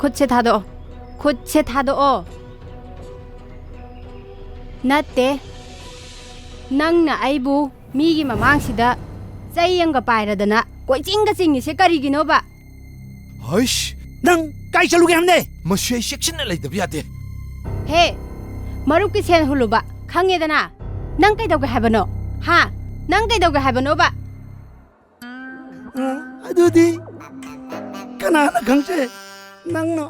ꯈꯨꯠꯁꯦ ꯊꯥꯗꯣꯛꯑꯣ ꯈꯨꯠꯁꯦ ꯊꯥꯗꯣꯛꯑꯣ ꯅꯠꯇꯦ ꯅꯪꯅ ꯑꯩꯕꯨ ꯃꯤꯒꯤ ꯃꯃꯥꯡꯁꯤꯗ ꯆꯩ ꯑꯃꯒ ꯄꯥꯏꯔꯗꯅ ꯀꯣꯏꯆꯤꯡꯒ ꯆꯤꯡꯉꯤꯁꯦ ꯀꯔꯤꯒꯤꯅꯣꯕ ꯍꯩꯁ ꯅꯪ ꯀꯥꯏ ꯆꯠꯂꯨꯒꯦ ꯍꯥꯏꯕꯅꯦ ꯃꯁꯤ ꯑꯩ ꯆꯦꯛꯁꯤꯟꯅ ꯂꯩꯇꯕ ꯌꯥꯗꯦ ꯍꯦ ꯃꯔꯨꯞꯀꯤ ꯁꯦꯟ ꯍꯨꯜꯂꯨꯕ ꯈꯪꯉꯦꯗꯅ ꯅꯪ ꯀꯩꯗꯧꯒꯦ ꯍꯥꯏꯕꯅꯣ ꯍꯥ ꯅꯪ ꯀꯩꯗꯧꯒꯦ ꯍꯥꯏꯕꯅꯣꯕ ꯑꯗꯨꯗꯤ ꯀꯅꯥꯅ ꯈꯪꯖꯦ ꯅꯪꯅ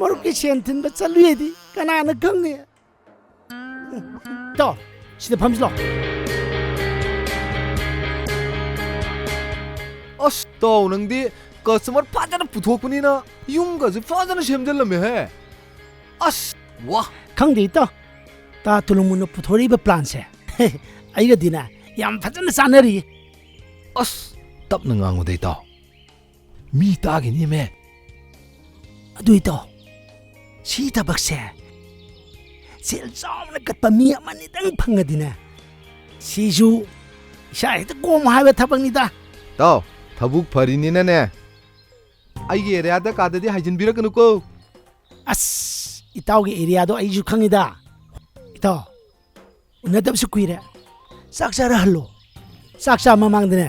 ꯃꯔꯨꯞꯀꯤ ꯁꯦꯟ ꯊꯤꯟꯕ ꯆꯠꯂꯨꯌꯦꯗꯤ ꯀꯅꯥꯅ ꯈꯪꯅꯤ ꯇꯣ ꯁꯤꯗ ꯐꯝꯁꯤꯂꯣ ꯑꯁ ꯇꯥꯎ ꯅꯪꯗꯤ ꯀꯁꯇꯃꯔ ꯐꯖꯅ ꯄꯨꯊꯣꯛꯄꯅꯤꯅ ꯌꯨꯝꯒꯁꯨ ꯐꯖꯅ ꯁꯦꯝꯖꯤꯜꯂꯝꯃꯦꯍꯦ ꯑꯁ ꯋꯥ ꯈꯪꯗꯦ ꯏꯇꯥꯎ ꯇꯥ ꯇꯨꯂꯨꯃꯨꯟꯅ ꯄꯨꯊꯣꯔꯛꯏꯕ ꯄ꯭ꯂꯥꯟꯁꯦ ꯑꯩꯒꯗꯤꯅꯦ ꯌꯥꯝ ꯐꯖꯅ ꯆꯥꯟꯅꯔꯤꯌꯦ ꯑꯁ ꯇꯞꯅ ꯉꯥꯡꯉꯨꯗ ꯏꯇꯥꯎ ꯃꯤ ꯇꯥꯒꯤꯅꯦꯃꯦ ꯑꯗꯨ ꯏꯇꯥꯎ ꯁꯤ ꯊꯕꯛꯁꯦ ꯁꯦꯜ ꯆꯥꯎꯅ ꯀꯠꯄ ꯃꯤ ꯑꯃꯅꯤꯗꯪ ꯐꯪꯉꯗꯤꯅꯦ ꯁꯤꯁꯨ ꯏꯁꯥ ꯍꯦꯛꯇ ꯀꯣꯝ ꯍꯥꯏꯕ ꯊꯕꯛꯅꯤꯗ ꯇꯥꯎ ꯊꯕꯛ ꯐꯔꯤꯅꯤꯅꯅꯦ ꯑꯩꯒꯤ ꯑꯦꯔꯤꯌꯥꯗ ꯀꯥꯗꯗꯤ ꯍꯥꯏꯖꯤꯟꯕꯤꯔꯛꯀꯅꯨꯀꯣ ꯑꯁ ꯏꯇꯥꯎꯒꯤ ꯑꯦꯔꯤꯌꯥꯗꯣ ꯑꯩꯁꯨ ꯈꯪꯉꯤꯗ ꯏꯇꯥꯎ ꯎꯅꯗꯕꯁꯨ ꯀꯨꯏꯔꯦ ꯆꯥꯛ ꯆꯥꯔꯍꯜꯂꯣ ꯆꯥꯛ ꯆꯥ ꯃꯃꯥꯡꯗꯅꯦ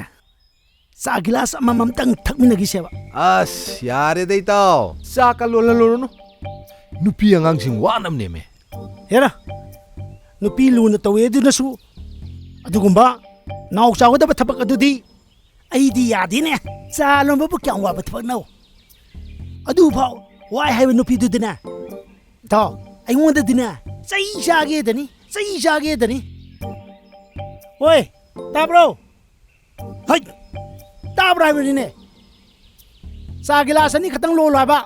ꯆꯥ ꯒꯤꯂꯥꯁ ꯑꯃꯃꯝꯇꯪ ꯊꯛꯃꯤꯟꯅꯈꯤꯁꯦꯕ ꯑꯁ ꯌꯥꯔꯦꯗ ꯏꯇꯥꯎ ꯆꯥꯛꯀ ꯂꯣꯜꯍꯜꯂꯨꯔꯅꯨ ꯅꯨꯄꯤ ꯑꯉꯥꯡꯁꯤꯡ ꯋꯥꯅꯕꯅꯦꯃꯦ ꯍꯦꯔ ꯅꯨꯄꯤ ꯂꯨꯅ ꯇꯧꯋꯦ ꯑꯗꯨꯅꯁꯨ ꯑꯗꯨꯒꯨꯝꯕ ꯅꯥꯎ ꯆꯥꯎꯒꯗꯕ ꯊꯕꯛ ꯑꯗꯨꯗꯤ ꯑꯩꯗꯤ ꯌꯥꯗꯦꯅꯦ ꯆꯥ ꯂꯣꯟꯕꯕꯨ ꯀꯌꯥꯝ ꯋꯥꯕ ꯊꯕꯛꯅꯣ ꯑꯗꯨꯐꯥꯎ ꯋꯥꯏ ꯍꯥꯏꯕ ꯅꯨꯄꯤꯗꯨꯗꯅꯦ ꯏꯇꯥꯎ ꯑꯩꯉꯣꯟꯗꯗꯤꯅꯦ ꯆꯩ ꯆꯥꯒꯦꯗꯅꯤ ꯍꯣꯏ ꯇꯥꯕ꯭ꯔꯣ ꯍꯩ ꯇꯥꯕ꯭ꯔꯣ ꯍꯥꯏꯕꯅꯤꯅꯦ ꯆꯥ ꯒꯤꯂꯥꯁ ꯑꯅꯤ ꯈꯛꯇꯪ ꯂꯣꯜꯂꯣ ꯍꯥꯏꯕ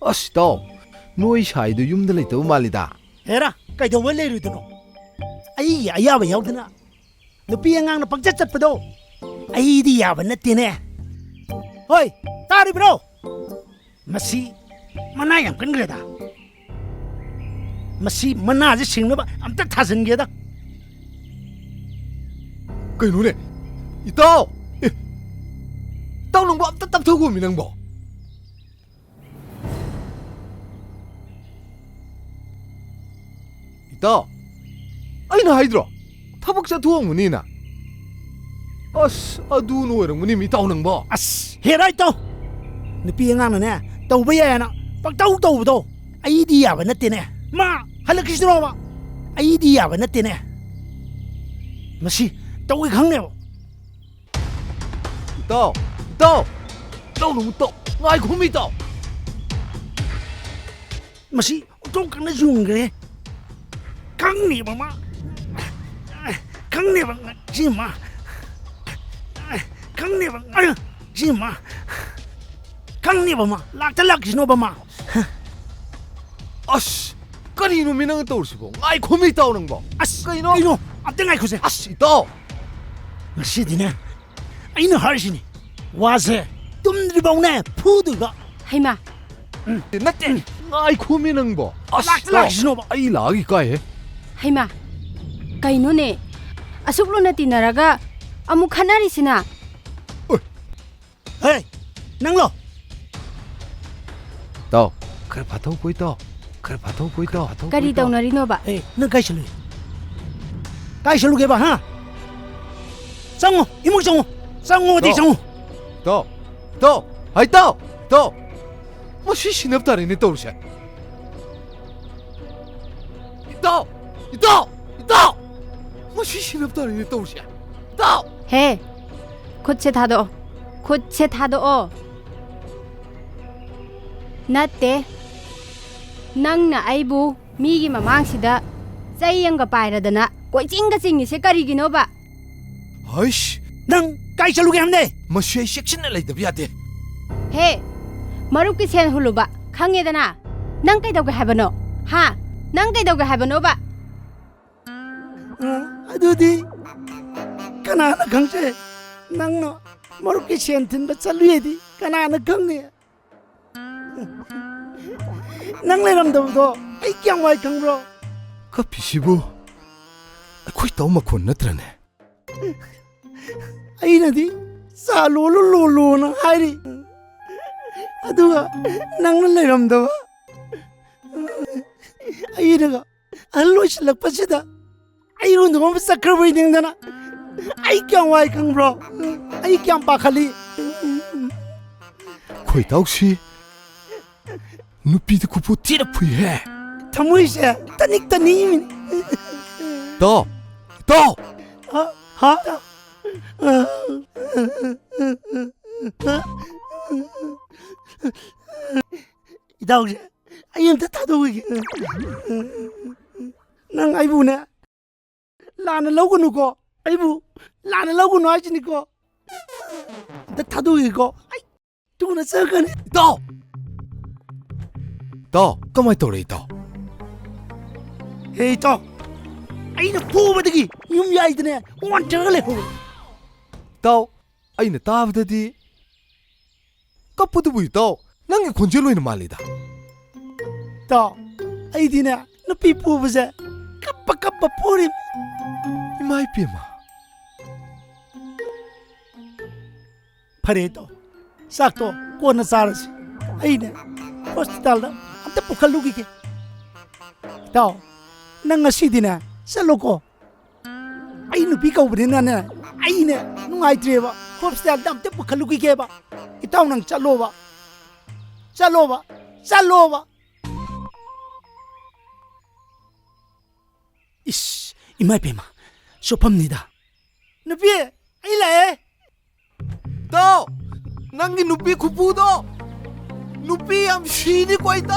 ꯑꯁ ꯏꯇꯥꯎ ꯅꯣꯏ ꯁꯥꯏꯗꯣ ꯌꯨꯝꯗ ꯂꯩꯇꯕ ꯃꯥꯜꯂꯤꯗ ꯍꯦꯔꯥ ꯀꯩꯗꯧꯕ ꯂꯩꯔꯣꯏꯗꯅꯣ ꯑꯩꯒꯤ ꯑꯌꯥꯕ ꯌꯥꯎꯗꯅ ꯅꯨꯄꯤ ꯑꯉꯥꯡꯅ ꯄꯪꯆꯠ ꯆꯠꯄꯗꯣ ꯑꯩꯗꯤ ꯌꯥꯕ ꯅꯠꯇꯦꯅꯦ ꯍꯣꯏ ꯇꯥꯔꯤꯕ꯭ꯔꯣ ꯃꯁꯤ ꯃꯅꯥ ꯌꯥꯝ ꯀꯟꯈ꯭ꯔꯦꯗ ꯃꯁꯤ ꯃꯅꯥꯁꯦ ꯁꯤꯡꯅꯕ ꯑꯝꯇ ꯊꯥꯖꯤꯟꯒꯦꯗ ꯀꯩꯅꯣꯅꯦ ꯏꯇꯥꯎ ꯏꯇꯥꯎ ꯅꯪꯕꯨ ꯑꯝꯇ ꯇꯞꯊꯈꯣꯃꯤ ꯅꯪꯕꯣ ꯏꯇꯥꯎ ꯑꯩꯅ ꯍꯥꯏꯗ꯭ꯔꯣ ꯊꯕꯛ ꯆꯠꯊꯣꯛꯑꯝꯒꯅꯤꯅ ꯑꯁ ꯑꯗꯨꯅ ꯑꯣꯏꯔꯝꯒꯅꯤ ꯏꯇꯥꯎ ꯅꯪꯕꯣ ꯑꯁ ꯍꯦꯔꯥ ꯏꯇꯥꯎ ꯅꯨꯄꯤ ꯑꯉꯥꯡꯅꯅꯦ ꯇꯧꯕ ꯌꯥꯏꯅ ꯄꯪꯇꯧ ꯇꯧꯕꯗꯣ ꯑꯩꯗꯤ ꯌꯥꯕ ꯅꯠꯇꯦꯅꯦ ꯃꯥ ꯍꯜꯂꯛꯈꯤꯁꯤꯅꯣꯕ ꯑꯩꯗꯤ ꯌꯥꯕ ꯅꯠꯇꯦꯅꯦ ꯃꯁꯤ ꯇꯧꯏ ꯈꯪꯅꯦꯕ ꯏꯇꯥꯎ ꯅꯪꯕꯨ ꯉꯥꯏꯈꯣꯃꯤ ꯏꯇꯥꯎ ꯃꯁꯤ ꯑꯣꯟꯊꯣꯛꯅ ꯌꯨꯡꯈ꯭ꯔꯦ ꯈꯪꯅꯦꯕ ꯃꯥ ꯈꯪꯅꯦꯕ ꯁꯤꯃ ꯈꯪꯅꯦꯕ ꯁꯤꯃ ꯈꯪꯅꯦꯕ ꯃꯥ ꯂꯥꯛꯈꯤꯁꯤꯅꯣꯕ ꯃꯥ ꯑꯁ ꯀꯔꯤꯅꯣ ꯃꯤ ꯅꯪ ꯇꯧꯔꯤꯁꯤꯕꯣ ꯉꯥꯏꯈꯣꯃꯤ ꯏꯇꯥꯎ ꯅꯪꯕꯣ ꯑꯁ ꯀꯩꯅꯣ ꯑꯝꯇ ꯉꯥꯏꯈꯣꯁꯦ ꯑꯁ ꯏꯇꯥꯎ ꯉꯁꯤꯗꯤꯅꯦ ꯑꯩꯅ ꯍꯥꯏꯔꯤꯁꯤꯅꯤ ꯋꯥꯁꯦ ꯇꯨꯝꯗ꯭ꯔꯤꯐꯥꯎꯅꯦ ꯐꯨꯗꯣꯏꯕ ꯍꯩꯃꯥ ꯅꯠꯇꯦ ꯉꯥꯏꯈꯣꯃꯤ ꯅꯪꯕꯣ ꯑꯁ ꯂꯥꯛꯈꯤꯁꯤꯅꯣꯕ ꯑꯩ ꯂꯥꯛꯑꯒ ꯏꯀꯥꯏꯍꯦ ꯍꯩꯃꯥ ꯀꯩꯅꯣꯅꯦ ꯑꯁꯨꯛ ꯂꯨꯅ ꯇꯤꯟꯅꯔꯒ ꯑꯃꯨꯛ ꯈꯠꯅꯔꯤꯁꯤꯅ ꯍꯦ ꯅꯪꯂꯣ ꯏꯇꯥꯎ ꯈꯔ ꯐꯥꯊꯧꯀꯣ ꯏꯇꯥꯎ ꯈꯔ ꯐꯥꯊꯧꯀꯣ ꯏꯇꯥꯎ ꯀꯔꯤ ꯇꯧꯅꯔꯤꯅꯣꯕ ꯅꯪ ꯀꯥꯏ ꯆꯠꯂꯨꯏ ꯀꯥꯏ ꯆꯠꯂꯨꯒꯦꯕ ꯍꯥ ꯆꯪꯉꯣ 이모ꯛ ꯆꯪꯉꯣ 어디 ꯆꯪꯉꯣ ꯏꯇꯥꯎ ꯃꯁꯤ ꯁꯤꯟꯅꯕ ꯇꯥꯔꯦꯅꯦ ꯇꯧꯔꯤꯁꯦ ꯏꯇꯥꯎ ꯃꯁꯤ ꯁꯤꯟꯅꯕ ꯇꯥꯔꯦꯅꯦ ꯇꯧꯔꯤꯁꯦ ꯏꯇꯥꯎ ꯍꯦ ꯈꯨꯠꯁꯦ ꯊꯥꯗꯣꯛꯑꯣ ꯈꯨꯠꯁꯦ ꯊꯥꯗꯣꯛꯑꯣ ꯅꯠꯇꯦ ꯅꯪꯅ ꯑꯩꯕꯨ ꯃꯤꯒꯤ ꯃꯃꯥꯡꯁꯤꯗ ꯆꯩ ꯑꯃꯒ ꯄꯥꯏꯔꯗꯅ ꯀꯣꯏꯆꯤꯡꯒ ꯆꯤꯡꯉꯤꯁꯦ ꯀꯔꯤꯒꯤꯅꯣꯕ ꯍꯩꯁ ꯅꯪ ꯀꯥꯏ ꯆꯠꯂꯨꯒꯦ ꯍꯥꯏꯕꯅꯦ ꯃꯁꯤ ꯑꯩ ꯆꯦꯛꯁꯤꯟꯅ ꯂꯩꯇꯕ ꯌꯥꯗꯦ ꯍꯦ ꯃꯔꯨꯞꯀꯤ ꯁꯦꯟ ꯍꯨꯜꯂꯨꯕ ꯈꯪꯉꯦꯗꯅ ꯅꯪ ꯀꯩꯗꯧꯒꯦ ꯍꯥꯏꯕꯅꯣ ꯍꯥ ꯅꯪ ꯀꯩꯗꯧꯒꯦ ꯍꯥꯏꯕꯅꯣꯕ ꯑꯗꯨꯗꯤ ꯀꯅꯥꯅ ꯈꯪꯖꯦ ꯅꯪꯅ ꯃꯔꯨꯞꯀꯤ ꯁꯦꯟ ꯊꯤꯟꯕ ꯆꯠꯂꯨꯌꯦꯗꯤ ꯀꯅꯥꯅ ꯈꯪꯅꯤ ꯅꯪ ꯂꯩꯔꯝꯗꯕꯗꯣ ꯑꯩ ꯀꯌꯥꯝ ꯋꯥꯏ ꯈꯪꯕ꯭ꯔꯣ ꯀꯞꯄꯤꯁꯤꯕꯨ ꯑꯩꯈꯣꯏ ꯇꯧ ꯃꯈꯣꯟ ꯅꯠꯇ꯭ꯔꯅꯦ ꯑꯩꯅꯗꯤ ꯆꯥ ꯂꯣꯜꯂꯣꯅ ꯍꯥꯏꯔꯤ ꯑꯗꯨꯒ ꯅꯪꯅ ꯂꯩꯔꯝꯗꯕ ꯑꯩꯅꯒ ꯑꯍꯜ ꯑꯣꯏꯁꯤꯜꯂꯛꯄꯁꯤꯗ ꯑꯩꯉꯣꯟꯗ ꯑꯃ ꯆꯠꯈ꯭ꯔꯕꯩ ꯅꯤꯡꯗꯅ ꯑꯩ ꯀꯌꯥꯝ ꯋꯥꯏ ꯈꯪꯕ꯭ꯔꯣ ꯑꯩ ꯀꯌꯥꯝ ꯄꯥꯈꯠꯂꯤ ꯈꯣꯏ ꯇꯧꯁꯤ ꯅꯨꯄꯤꯗ ꯈꯨꯐꯨ ꯊꯤꯅ ꯐꯨꯏꯍꯦ ꯊꯃꯣꯏꯁꯦ ꯇꯅꯤꯛ ꯇꯅꯤꯛꯏꯃꯤꯅꯤ ꯏꯇꯥꯎ ꯏꯇꯥꯎ ꯍꯥ 이다옥씨 아이한테 타도우기 난 아이부네 라는 러고누고 아이부 라는 러고누 하시니까 나 타도우기고 아이 누구나 썩어네 이따 까마이 떠래 이따 에이 또 아이는 부어버리기 юм이 아이드네 원정을 해 이따 아이는 따브다디 까쁘드부 이따 낭게 곤젤로 있는 말이다 또 아이디네 너피 부어보세 까빠까빠 포림 이마이 피마 파레도 싹도 꼬나 사르시 아이네 호스피탈다 안타 부칼루기게 또 nang asidina sa loko ay nupi ka ubrin na ay ne nung ay treba hostel dam te pakalugi ke ba itaw nang chalo ba ish imay pema sopamnida nupi ay la 또 낭게 누피 구부도 누피 암 시니 거이다